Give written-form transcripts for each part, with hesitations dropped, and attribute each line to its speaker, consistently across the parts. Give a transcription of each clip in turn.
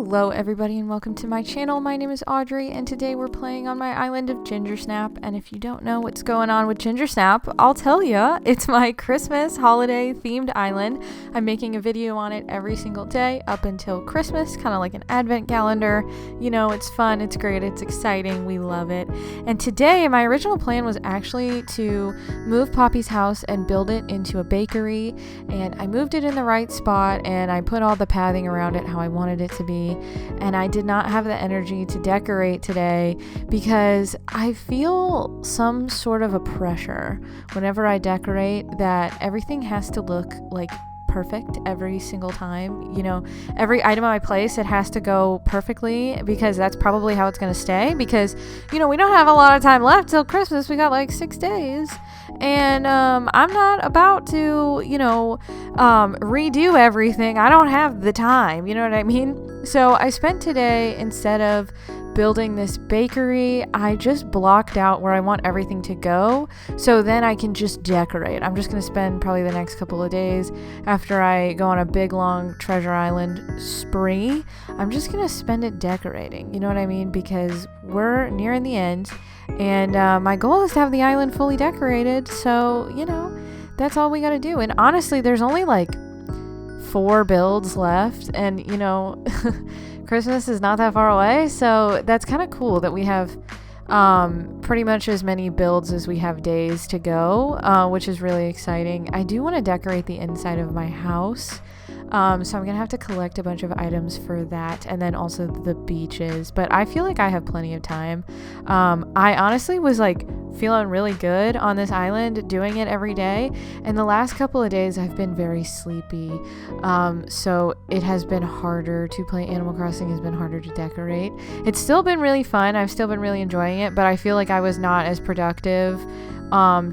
Speaker 1: Hello everybody and welcome to my channel. My name is Audrey and today we're playing on my island of Gingersnap, and if you don't know what's going on with Gingersnap, I'll tell ya. It's my Christmas holiday themed island. I'm making a video on it every single day up until Christmas, kind of like an advent calendar. You know, it's fun, it's great, it's exciting, we love it. And today my original plan was actually to move Poppy's house and build it into a bakery, and I moved it in the right spot and I put all the pathing around it how I wanted it to be. And I did not have the energy to decorate today because I feel some sort of a pressure whenever I decorate that everything has to look like perfect every single time. You know, every item I place, it has to go perfectly because that's probably how it's going to stay, because you know, we don't have a lot of time left till Christmas. We got like 6 days, and I'm not about to, you know, redo everything. I don't have the time, you know what I mean? So I spent today, instead of building this bakery, I just blocked out where I want everything to go, so then I can just decorate. I'm just going to spend probably the next couple of days after I go on a big long treasure island spree. I'm just going to spend it decorating, you know what I mean? Because we're nearing the end, and my goal is to have the island fully decorated, so you know, that's all we got to do. And honestly, there's only like 4 builds left, and you know, Christmas is not that far away, so that's kind of cool that we have pretty much as many builds as we have days to go, which is really exciting. I do want to decorate the inside of my house, so I'm gonna have to collect a bunch of items for that, and then also the beaches, but I feel like I have plenty of time. I honestly was like feeling really good on this island doing it every day, and the last couple of days I've been very sleepy, so it has been harder to play Animal Crossing, has been harder to decorate. It's still been really fun, I've still been really enjoying it, but I feel like I was not as productive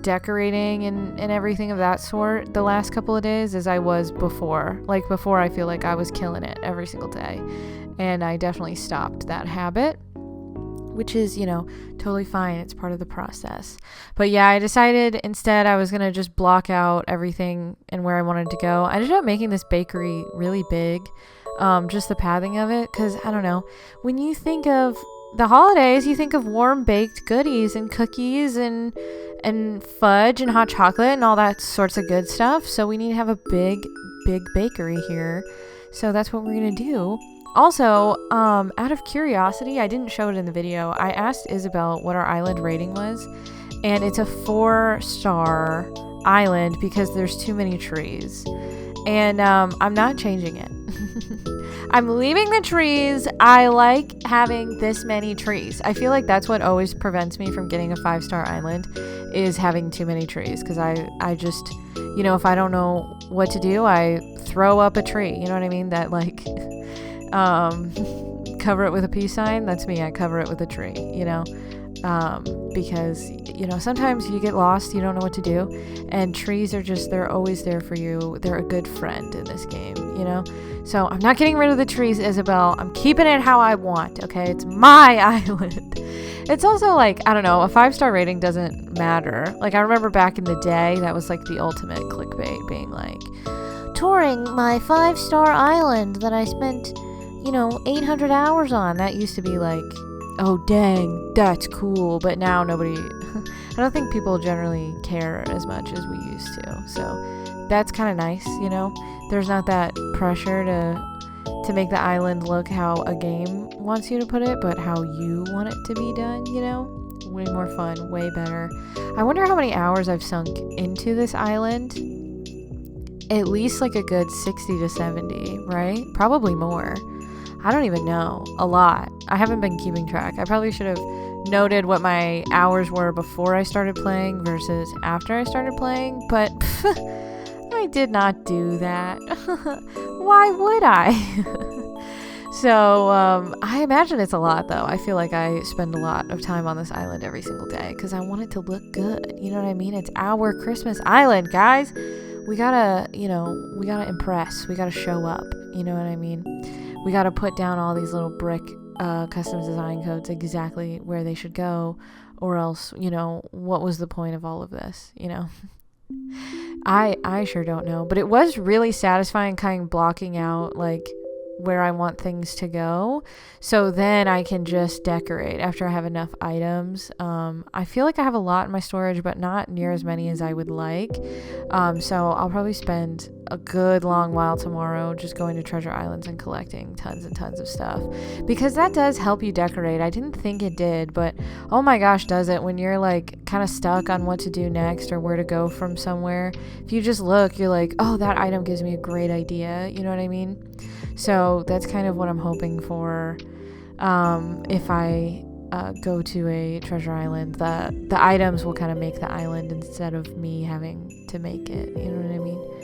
Speaker 1: decorating and everything of that sort the last couple of days as I was before. Like before, I feel like I was killing it every single day, and I definitely stopped that habit, which is, you know, totally fine. It's part of the process. But yeah, I decided instead I was going to just block out everything and where I wanted to go. I ended up making this bakery really big, just the pathing of it, because I don't know, when you think of the holidays, you think of warm baked goodies and cookies and fudge and hot chocolate and all that sorts of good stuff. So we need to have a big bakery here. So that's what we're going to do. Also, out of curiosity, I didn't show it in the video. I asked Isabel what our island rating was, and it's a 4-star island because there's too many trees. And I'm not changing it. I'm leaving the trees. I like having this many trees. I feel like that's what always prevents me from getting a 5-star island, is having too many trees, because I just, you know, if I don't know what to do, I throw up a tree, you know what I mean? That like cover it with a peace sign, that's me. I cover it with a tree, you know, because you know, sometimes you get lost, you don't know what to do, and trees are just, they're always there for you. They're a good friend in this game, you know. So I'm not getting rid of the trees, Isabel. I'm keeping it how I want, okay? It's my island. It's also like, I don't know, a 5-star rating doesn't matter. Like, I remember back in the day, that was like the ultimate clickbait, being like, touring my 5-star island that I spent, you know, 800 hours on. That used to be like, oh dang, that's cool. But now nobody, I don't think people generally care as much as we used to. So that's kind of nice, you know. There's not that pressure to make the island look how a game wants you to put it, but how you want it to be done, you know. Way more fun, way better. I wonder how many hours I've sunk into this island. At least like a good 60 to 70, right? Probably more. I don't even know. A lot. I haven't been keeping track. I probably should have noted what my hours were before I started playing versus after I started playing, but I did not do that. Why would I? So I imagine it's a lot, though. I feel like I spend a lot of time on this island every single day because I want it to look good. You know what I mean? It's our Christmas island, guys. We gotta, you know, we gotta impress. We gotta show up. You know what I mean? We gotta put down all these little brick custom design codes exactly where they should go, or else, you know, what was the point of all of this, you know? I sure don't know, but it was really satisfying kind of blocking out like where I want things to go. So then I can just decorate after I have enough items. I feel like I have a lot in my storage, but not near as many as I would like. So I'll probably spend a good long while tomorrow just going to treasure islands and collecting tons and tons of stuff, because that does help you decorate. I didn't think it did, but oh my gosh, does it, when you're like kind of stuck on what to do next or where to go from somewhere. If you just look, you're like, oh, that item gives me a great idea, you know what I mean? So that's kind of what I'm hoping for. If I go to a treasure island, the items will kind of make the island instead of me having to make it, you know what I mean?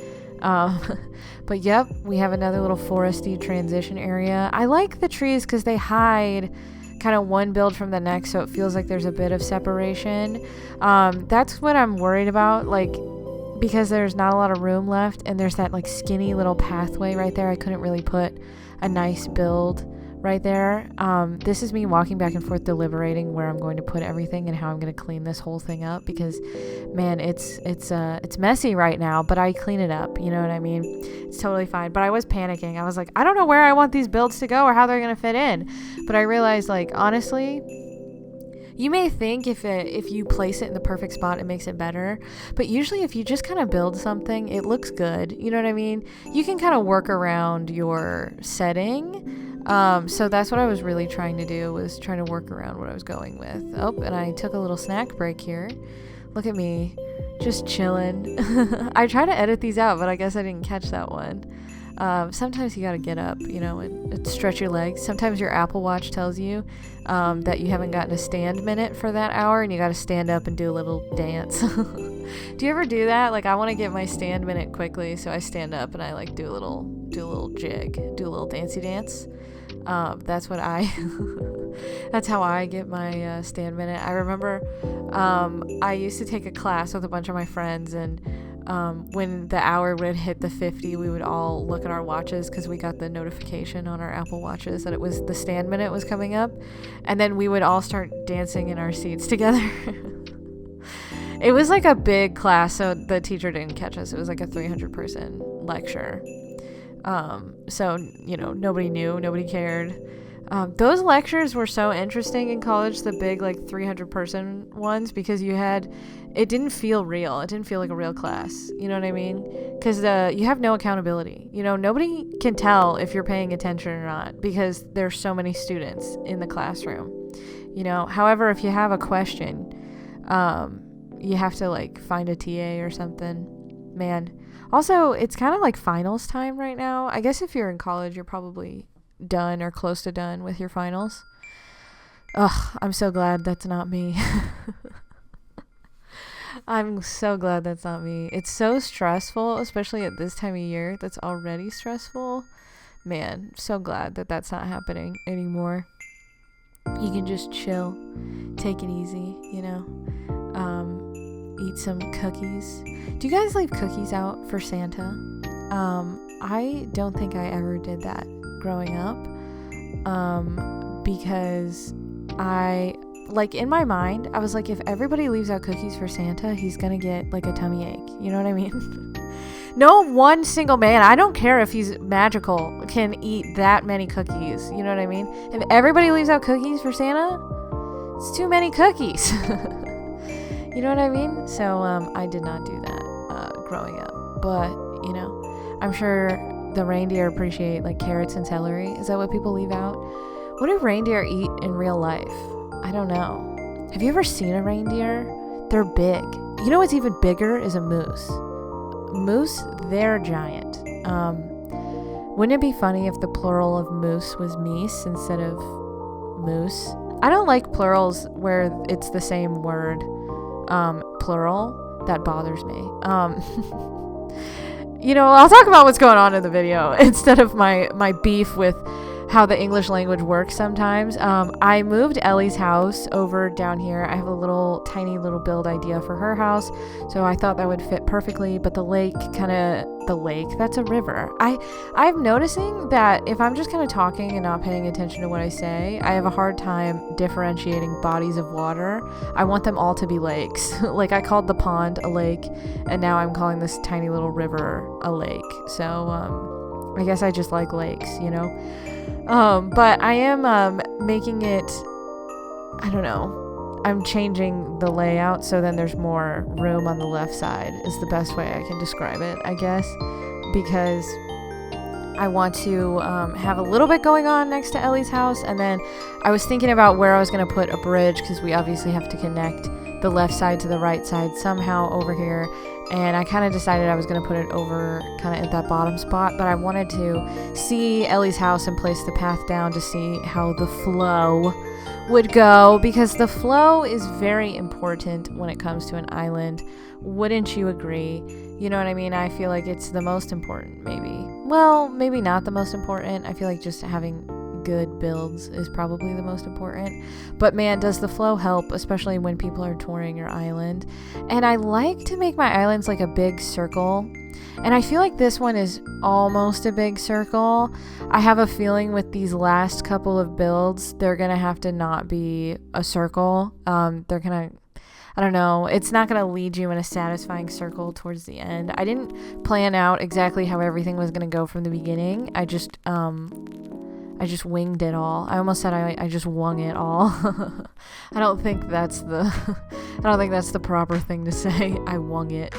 Speaker 1: But yep, we have another little foresty transition area. I like the trees because they hide kind of one build from the next, so it feels like there's a bit of separation. That's what I'm worried about, like, because there's not a lot of room left, and there's that like skinny little pathway right there. I couldn't really put a nice build right there. This is me walking back and forth deliberating where I'm going to put everything and how I'm going to clean this whole thing up, because man, it's messy right now, but I clean it up, you know what I mean? It's totally fine. But I was panicking. I was like, I don't know where I want these builds to go or how they're going to fit in. But I realized, like, honestly, you may think if you place it in the perfect spot, it makes it better. But usually if you just kind of build something, it looks good. You know what I mean? You can kind of work around your setting. So that's what I was really trying to do, was trying to work around what I was going with. Oh, and I took a little snack break here. Look at me, just chilling. I try to edit these out, but I guess I didn't catch that one. Sometimes you gotta get up, you know, and stretch your legs. Sometimes your Apple Watch tells you that you haven't gotten a stand minute for that hour, and you gotta stand up and do a little dance. Do you ever do that? Like, I want to get my stand minute quickly, so I stand up and I like do a little jig, do a little dancey dance. That's what that's how I get my stand minute. I remember I used to take a class with a bunch of my friends, and when the hour would hit the 50, we would all look at our watches, because we got the notification on our Apple Watches that it was the stand minute was coming up, and then we would all start dancing in our seats together. It was like a big class, so the teacher didn't catch us. It was like a 300-person lecture. So, you know, nobody knew, nobody cared. Those lectures were so interesting in college, the big like 300-person ones, because it didn't feel real. It didn't feel like a real class. You know what I mean? Because you have no accountability. You know, nobody can tell if you're paying attention or not, because there's so many students in the classroom. You know, however, if you have a question, you have to like find a TA or something. Man. Also, it's kind of like finals time right now. I guess if you're in college, you're probably done or close to done with your finals. Ugh, I'm so glad that's not me. I'm so glad that's not me. It's so stressful, especially at this time of year. That's already stressful. Man, so glad that that's not happening anymore. You can just chill, take it easy, you know. Eat some cookies. Do you guys leave cookies out for Santa? I don't think I ever did that growing up, because like in my mind, I was like, if everybody leaves out cookies for Santa, he's gonna get like a tummy ache. You know what I mean? No one single man, I don't care if he's magical, can eat that many cookies. You know what I mean? If everybody leaves out cookies for Santa, it's too many cookies. You know what I mean? So I did not do that growing up. But, you know, I'm sure the reindeer appreciate like carrots and celery. Is that what people leave out? What do reindeer eat in real life? I don't know. Have you ever seen a reindeer? They're big. You know what's even bigger is a moose. Moose, they're giant. Wouldn't it be funny if the plural of moose was meese instead of moose? I don't like plurals where it's the same word. Plural, that bothers me. You know, I'll talk about what's going on in the video instead of my beef with how the English language works sometimes. I moved Ellie's house over down here. I have a tiny little build idea for her house, so I thought that would fit perfectly, but the lake, that's a river. I'm noticing that if I'm just kind of talking and not paying attention to what I say, I have a hard time differentiating bodies of water. I want them all to be lakes. Like, I called the pond a lake, and now I'm calling this tiny little river a lake. So, I guess I just like lakes, you know. But I am making it, I don't know, I'm changing the layout so then there's more room on the left side is the best way I can describe it, I guess, because I want to have a little bit going on next to Ellie's house, and then I was thinking about where I was going to put a bridge, because we obviously have to connect the left side to the right side somehow over here, and I kind of decided I was going to put it over kind of at that bottom spot, but I wanted to see Ellie's house and place the path down to see how the flow would go, because the flow is very important when it comes to an island. Wouldn't you agree? You know what I mean? I feel like it's the most important, maybe. Well, maybe not the most important. I feel like just having good builds is probably the most important. But man, does the flow help, especially when people are touring your island. And I like to make my islands like a big circle. And I feel like this one is almost a big circle. I have a feeling with these last couple of builds, they're going to have to not be a circle. They're going to, I don't know, it's not going to lead you in a satisfying circle towards the end. I didn't plan out exactly how everything was going to go from the beginning. I just winged it all. I almost said I just wung it all. I don't think that's the proper thing to say. I wung it.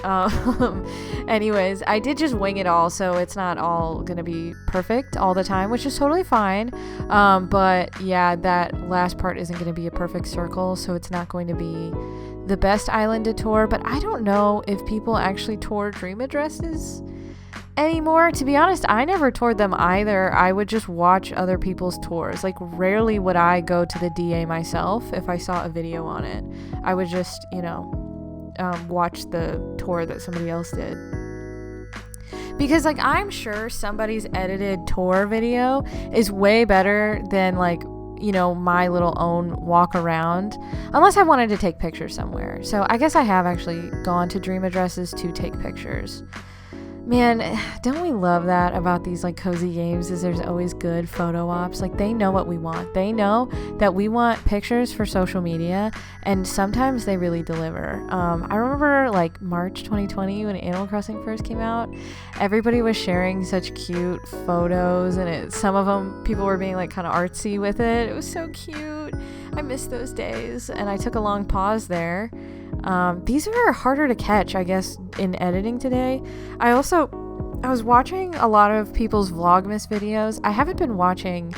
Speaker 1: Anyways, I did just wing it all, so it's not all gonna be perfect all the time, which is totally fine. But yeah, that last part isn't gonna be a perfect circle, so it's not going to be the best island to tour. But I don't know if people actually tour dream addresses anymore. To be honest, I never toured them either. I would just watch other people's tours. Like, rarely would I go to the DA myself if I saw a video on it. I would just, watch the tour that somebody else did. Because, like, I'm sure somebody's edited tour video is way better than, like, my little own walk around, unless I wanted to take pictures somewhere. So I guess I have actually gone to dream addresses to take pictures. Man, don't we love that about these like cozy games, is there's always good photo ops. Like, they know what we want. They know that we want pictures for social media, and sometimes they really deliver. I remember like March 2020 when Animal Crossing first came out, everybody was sharing such cute photos, and some of them people were being like kind of artsy with it. It was so cute. I miss those days, and I took a long pause there. These are harder to catch, I guess, in editing today. I was watching a lot of people's Vlogmas videos. I haven't been watching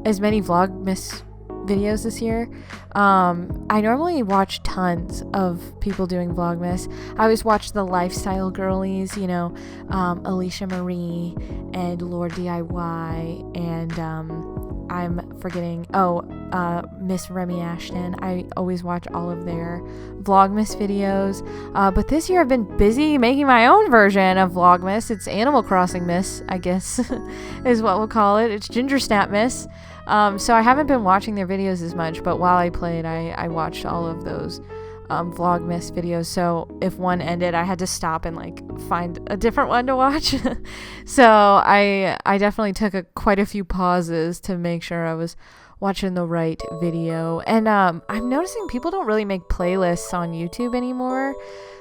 Speaker 1: as many Vlogmas videos this year. I normally watch tons of people doing Vlogmas. I always watch the lifestyle girlies, Alicia Marie and Lord DIY, and I'm forgetting, Miss Remy Ashton. I always watch all of their Vlogmas videos. But this year I've been busy making my own version of Vlogmas. It's Animal Crossing Miss, I guess, is what we'll call it. It's Gingersnap Miss. So I haven't been watching their videos as much, but while I played, I watched all of those Vlogmas videos. So if one ended, I had to stop and like find a different one to watch. So I definitely took quite a few pauses to make sure I was watching the right video. And I'm noticing people don't really make playlists on YouTube anymore.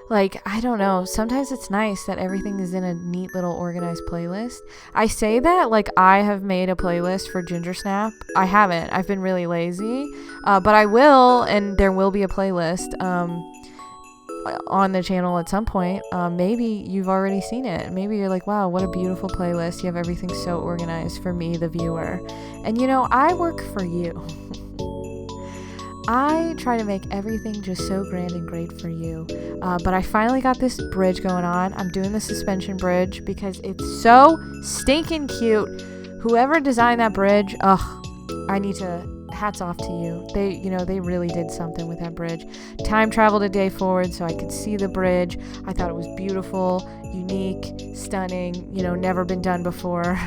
Speaker 1: Like, I don't know, sometimes it's nice that everything is in a neat little organized playlist. I say that like I have made a playlist for Gingersnap. I haven't. I've been really lazy. But I will, and there will be a playlist on the channel at some point. Maybe you've already seen it. Maybe you're like, wow, what a beautiful playlist. You have everything so organized for me, the viewer. And I work for you. I try to make everything just so grand and great for you. But I finally got this bridge going on. I'm doing the suspension bridge because it's so stinking cute. Whoever designed that bridge, hats off to you. They really did something with that bridge. Time traveled a day forward so I could see the bridge. I thought it was beautiful, unique, stunning, never been done before.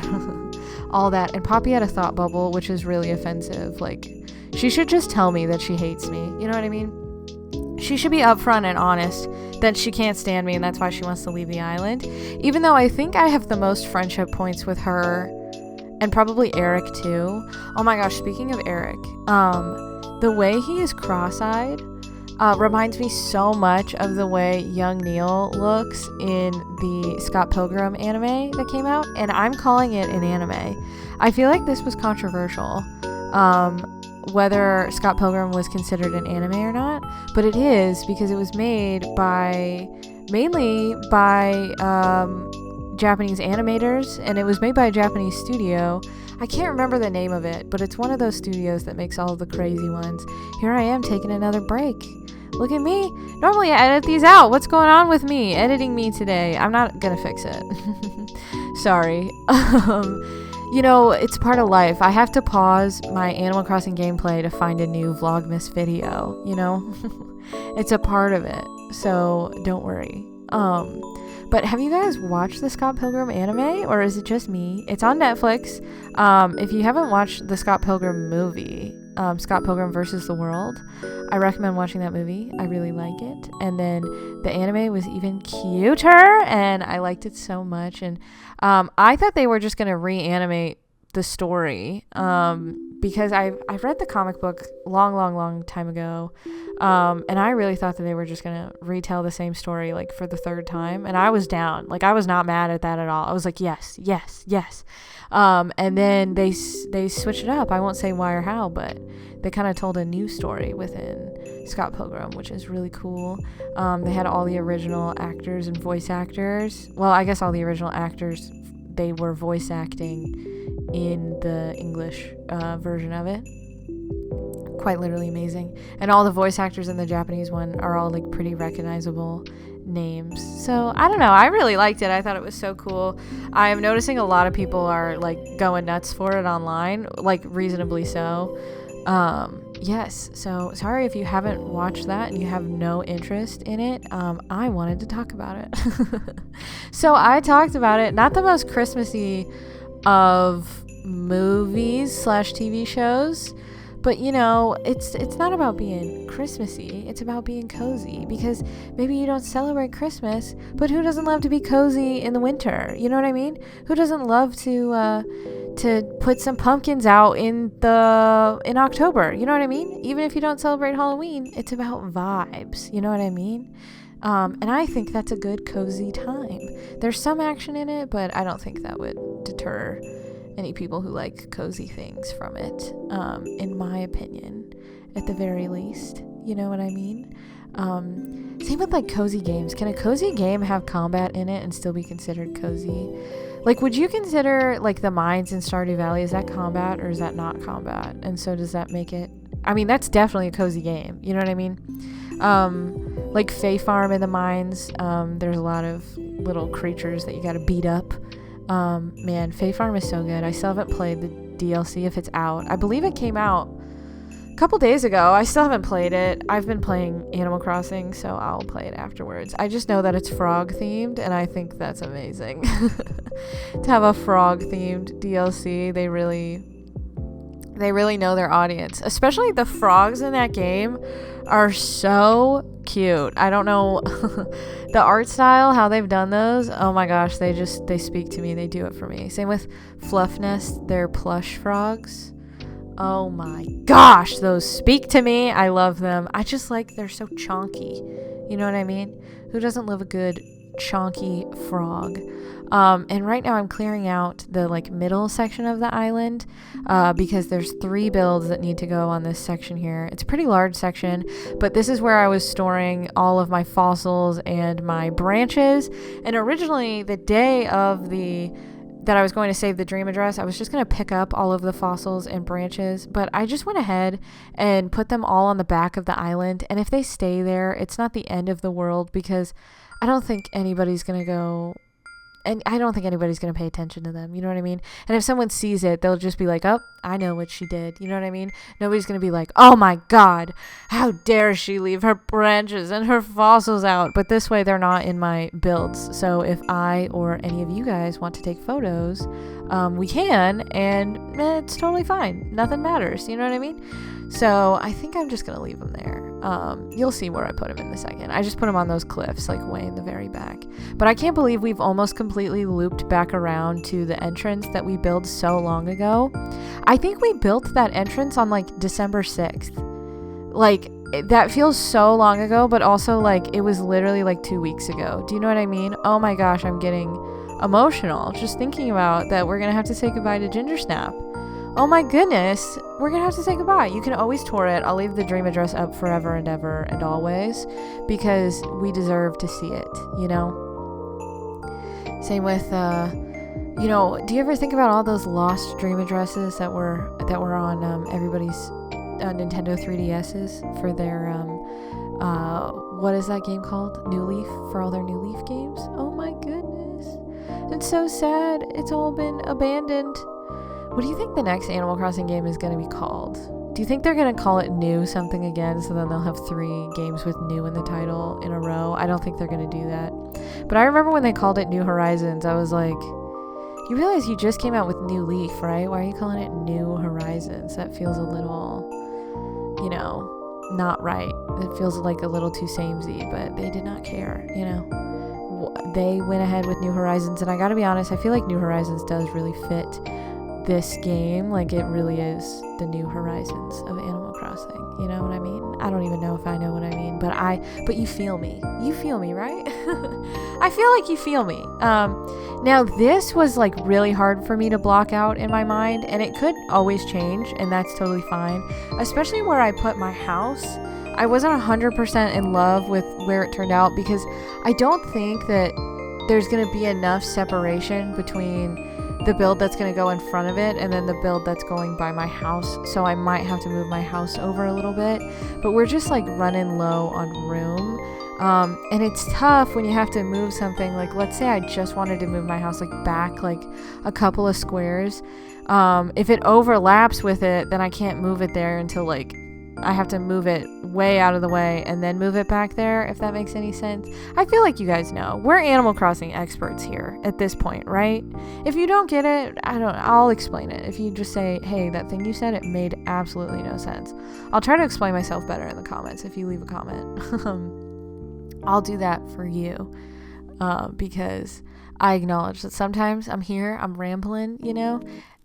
Speaker 1: All that. And Poppy had a thought bubble, which is really offensive. Like, she should just tell me that she hates me. You know what I mean? She should be upfront and honest that she can't stand me and that's why she wants to leave the island. Even though I think I have the most friendship points with her and probably Eric too. Oh my gosh, speaking of Eric, the way he is cross-eyed, reminds me so much of the way young Neil looks in the Scott Pilgrim anime that came out, and I'm calling it an anime. I feel like this was controversial, whether Scott Pilgrim was considered an anime or not, but it is because it was made mainly by Japanese animators, and it was made by a Japanese studio. I can't remember the name of it, but it's one of those studios that makes all of the crazy ones. Here I am taking another break. Look at me. Normally I edit these out. What's going on with me? Editing me today. I'm not gonna fix it. Sorry. It's part of life. I have to pause my Animal Crossing gameplay to find a new Vlogmas video, It's a part of it, so don't worry. But have you guys watched the Scott Pilgrim anime, or is it just me? It's on Netflix. If you haven't watched the Scott Pilgrim movie, Scott Pilgrim versus the World, I recommend watching that movie. I really like it. And then the anime was even cuter, and I liked it so much. And I thought they were just going to reanimate the story, because I've read the comic book long time ago, and I really thought that they were just gonna retell the same story like for the third time, and I was down. Like, I was not mad at that at all. I was like, yes. And then they switched it up. I won't say why or how, but they kind of told a new story within Scott Pilgrim, which is really cool. They had all the original actors and voice actors. Well, I guess all the original actors, they were voice acting in the English version of it. Quite literally amazing. And all the voice actors in the Japanese one are all like pretty recognizable names. So I don't know, I really liked it. I thought it was so cool. I am noticing a lot of people are like going nuts for it online, like reasonably so. Yes, so sorry if you haven't watched that and you have no interest in it. I wanted to talk about it. So I talked about it, not the most Christmassy of movies / TV shows, but it's not about being Christmassy, it's about being cozy, because maybe you don't celebrate Christmas, but who doesn't love to be cozy in the winter? You know what I mean? Who doesn't love to put some pumpkins out in October? You know what I mean? Even if you don't celebrate Halloween, it's about vibes. You know what I mean? And I think that's a good cozy time. There's some action in it, but I don't think that would deter any people who like cozy things from it, in my opinion, at the very least. You know what I mean? Same with like cozy games. Can a cozy game have combat in it and still be considered cozy? Like, would you consider like the mines in Stardew Valley, is that combat or is that not combat? And so does that make it, I mean, that's definitely a cozy game. You know what I mean? Like Fae Farm in the mines, there's a lot of little creatures that you gotta beat up. Man, Fae Farm is so good. I still haven't played the DLC if it's out. I believe it came out a couple days ago. I still haven't played it. I've been playing Animal Crossing, so I'll play it afterwards. I just know that it's frog themed, and I think that's amazing. To have a frog themed DLC, they really know their audience. Especially the frogs in that game are so cute. I don't know the art style, how they've done those. Oh my gosh, they speak to me. They do it for me. Same with Fluff Nest, they're plush frogs. Oh my gosh, those speak to me. I love them. I just like, they're so chonky. You know what I mean? Who doesn't love a good chonky frog? And right now I'm clearing out the like middle section of the island, because there's 3 builds that need to go on this section here. It's a pretty large section, but this is where I was storing all of my fossils and my branches. And originally, the day of that I was going to save the dream address, I was just going to pick up all of the fossils and branches, but I just went ahead and put them all on the back of the island. And if they stay there, it's not the end of the world, because I don't think anybody's going to go, and I don't think anybody's going to pay attention to them. You know what I mean? And if someone sees it, they'll just be like, oh, I know what she did. You know what I mean? Nobody's going to be like, oh my God, how dare she leave her branches and her fossils out? But this way, they're not in my builds. So if I or any of you guys want to take photos, we can, and it's totally fine. Nothing matters. You know what I mean? So I think I'm just going to leave them there. You'll see where I put them in a second. I just put them on those cliffs, like way in the very back. But I can't believe we've almost completely looped back around to the entrance that we built so long ago. I think we built that entrance on like December 6th. Like, that feels so long ago, but also like it was literally like 2 weeks ago. Do you know what I mean? Oh my gosh, I'm getting emotional just thinking about that. We're gonna have to say goodbye to Gingersnap. Oh my goodness, we're gonna have to say goodbye. You can always tour it. I'll leave the dream address up forever and ever and always, because we deserve to see it, you know? Same with, you know, do you ever think about all those lost dream addresses that were on everybody's Nintendo 3DSs for their, what is that game called? New Leaf, for all their New Leaf games? Oh my goodness. It's so sad. It's all been abandoned. What do you think the next Animal Crossing game is going to be called? Do you think they're going to call it New something again, so then they'll have 3 games with New in the title in a row? I don't think they're going to do that. But I remember when they called it New Horizons, I was like, you realize you just came out with New Leaf, right? Why are you calling it New Horizons? That feels a little, you know, not right. It feels like a little too samey, but they did not care, you know. They went ahead with New Horizons, and I gotta be honest, I feel like New Horizons does really fit this game. Like, it really is the New Horizons of Animal Crossing, you know what I mean? I don't even know if I know what I mean, but you feel me, right? I feel like you feel me. Now this was like really hard for me to block out in my mind, and it could always change, and that's totally fine, especially where I put my house. I wasn't 100% in love with where it turned out, because I don't think that there's going to be enough separation between the build that's going to go in front of it and then the build that's going by my house. So I might have to move my house over a little bit, but we're just like running low on room. And it's tough when you have to move something. Like, let's say I just wanted to move my house like back like a couple of squares. If it overlaps with it, then I can't move it there until like I have to move it way out of the way and then move it back there, if that makes any sense. I feel like you guys know. We're Animal Crossing experts here at this point, right? If you don't get it, I'll explain it. If you just say, hey, that thing you said, it made absolutely no sense. I'll try to explain myself better in the comments if you leave a comment. I'll do that for you, because I acknowledge that sometimes I'm here, I'm rambling, you know,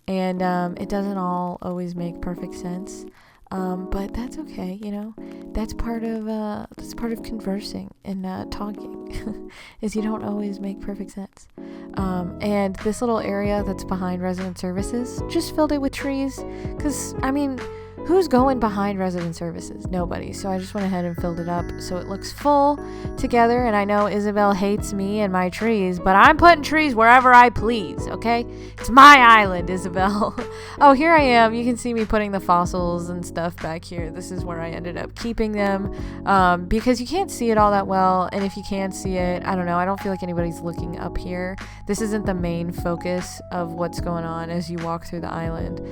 Speaker 1: and it doesn't all always make perfect sense. But that's okay, you know. That's part of conversing and talking, is you don't always make perfect sense. And this little area that's behind resident services, just filled it with trees, because I mean, who's going behind resident services? Nobody. So I just went ahead and filled it up so it looks full together. And I know Isabel hates me and my trees, but I'm putting trees wherever I please, okay? It's my island, Isabel. Oh, here I am. You can see me putting the fossils and stuff back here. This is where I ended up keeping them, because you can't see it all that well. And if you can see it, I don't know. I don't feel like anybody's looking up here. This isn't the main focus of what's going on as you walk through the island.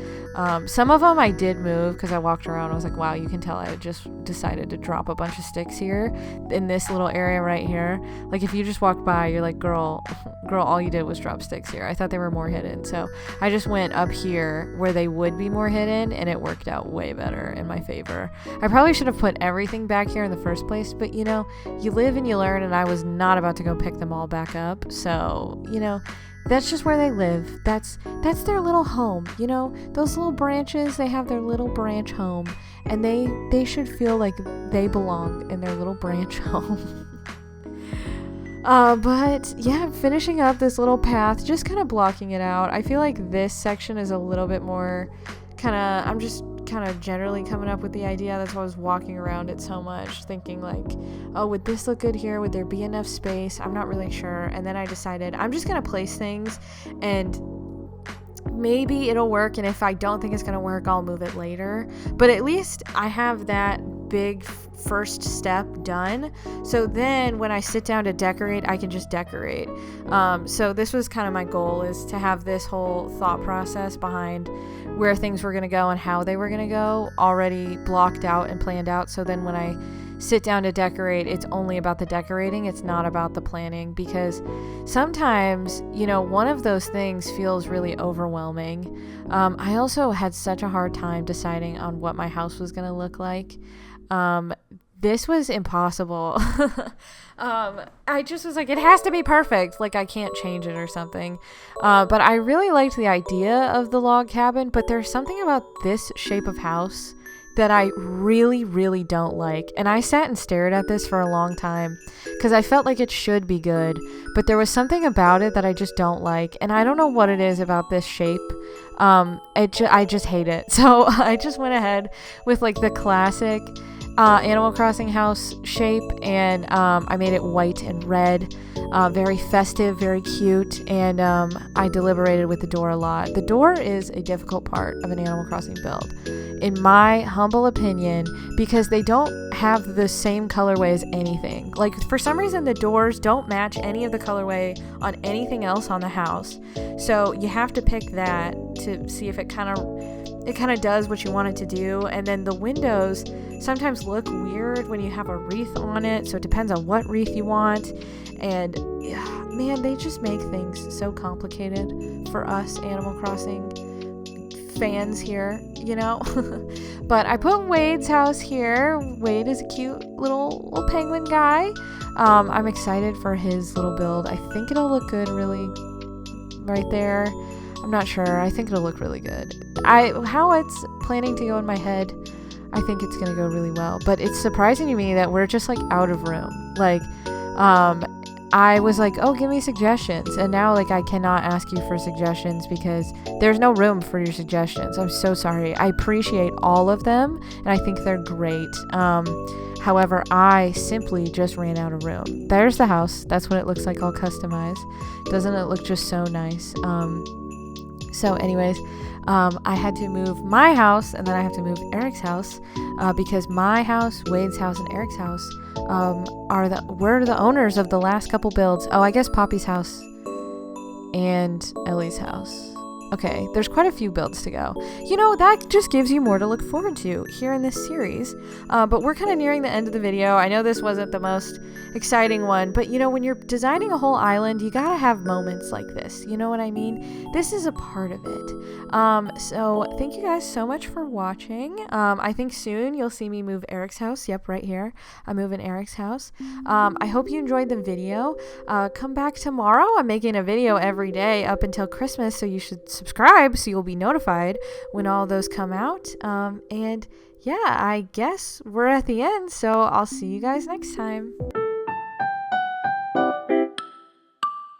Speaker 1: Some of them I did move, because I walked around. I was like, wow, you can tell I just decided to drop a bunch of sticks here in this little area right here. Like, if you just walked by, you're like, girl, all you did was drop sticks here. I thought they were more hidden. So I just went up here where they would be more hidden, and it worked out way better in my favor. I probably should have put everything back here in the first place, but you know, you live and you learn, and I was not about to go pick them all back up. So, you know, that's just where they live. That's their little home, you know. Those little branches, they have their little branch home, and they should feel like they belong in their little branch home. But yeah, finishing up this little path, just kind of blocking it out. I feel like this section is a little bit more I'm just kind of generally coming up with the idea. That's why I was walking around it so much, thinking like, oh, would this look good here? Would there be enough space? I'm not really sure. And then I decided I'm just going to place things, and maybe it'll work. And if I don't think it's going to work, I'll move it later. But at least I have that big first step done. So then when I sit down to decorate, I can just decorate. So this was kind of my goal, is to have this whole thought process behind where things were going to go and how they were going to go already blocked out and planned out. So then when I sit down to decorate, it's only about the decorating. It's not about the planning, because sometimes, you know, one of those things feels really overwhelming. I also had such a hard time deciding on what my house was going to look like. This was impossible. I just was like, it has to be perfect. Like, I can't change it or something. But I really liked the idea of the log cabin, but there's something about this shape of house that I really, really don't like. And I sat and stared at this for a long time because I felt like it should be good, but there was something about it that I just don't like. And I don't know what it is about this shape. I just hate it. So I just went ahead with like the classic Animal Crossing house shape, and I made it white and red, very festive, very cute, and I deliberated with the door a lot. The door is a difficult part of an Animal Crossing build, in my humble opinion, because they don't have the same colorway as anything. Like, for some reason, the doors don't match any of the colorway on anything else on the house, so you have to pick that to see if it kind of does what you want it to do. And then the windows sometimes look weird when you have a wreath on it, so it depends on what wreath you want. And yeah, man, they just make things so complicated for us Animal Crossing fans here, you know. But I put Wade's house here. Wade is a cute little penguin guy. I'm excited for his little build. I think it'll look good really right there. I'm not sure. I think it'll look really good. How it's planning to go in my head, I think it's going to go really well. But it's surprising to me that we're just like out of room. Like, I was like, oh, give me suggestions. And now like I cannot ask you for suggestions because there's no room for your suggestions. I'm so sorry. I appreciate all of them and I think they're great. However, I simply just ran out of room. There's the house. That's what it looks like all customized. Doesn't it look just so nice? So anyways, I had to move my house and then I have to move Eric's house because my house, Wade's house, and Eric's house we're the owners of the last couple builds. Oh, I guess Poppy's house and Ellie's house. Okay, there's quite a few builds to go. You know, that just gives you more to look forward to here in this series. But we're kind of nearing the end of the video. I know this wasn't the most exciting one, but you know, when you're designing a whole island, you gotta have moments like this. You know what I mean? This is a part of it. So thank you guys so much for watching. I think soon you'll see me move Eric's house. Yep, right here. I'm moving Eric's house. I hope you enjoyed the video. Come back tomorrow. I'm making a video every day up until Christmas, so you should subscribe so you'll be notified when all those come out. And yeah, I guess we're at the end, so I'll see you guys next time.